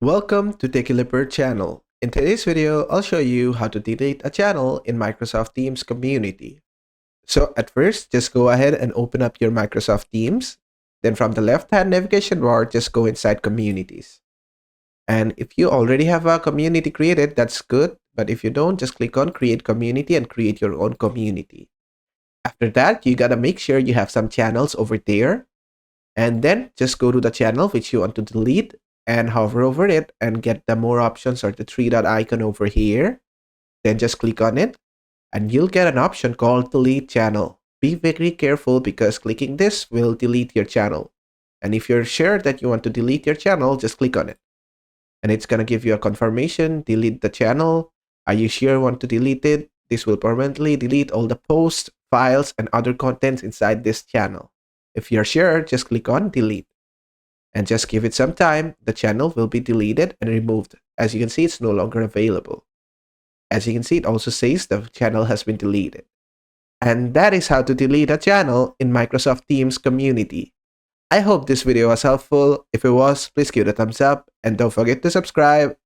Welcome to TechieLeopard channel. In today's video, I'll show you how to delete a channel in Microsoft Teams community. So at first, just go ahead and open up your Microsoft Teams. Then from the left-hand navigation bar, just go inside communities. And if you already have a community created, that's good. But if you don't, just click on create community and create your own community. After that, you gotta make sure you have some channels over there. And then just go to the channel which you want to delete and hover over it and get the more options or the three-dot icon over here. Then just click on it and you'll get an option called delete channel. Be very careful because clicking this will delete your channel. And if you're sure that you want to delete your channel, just click on it. And it's going to give you a confirmation, delete the channel. Are you sure you want to delete it? This will permanently delete all the posts, files, and other contents inside this channel. If you're sure, just click on delete. And just give it some time, the channel will be deleted and removed. As you can see, it's no longer available. As you can see, it also says the channel has been deleted. And that is how to delete a channel in Microsoft Teams community. I hope this video was helpful. If it was, please give it a thumbs up and don't forget to subscribe.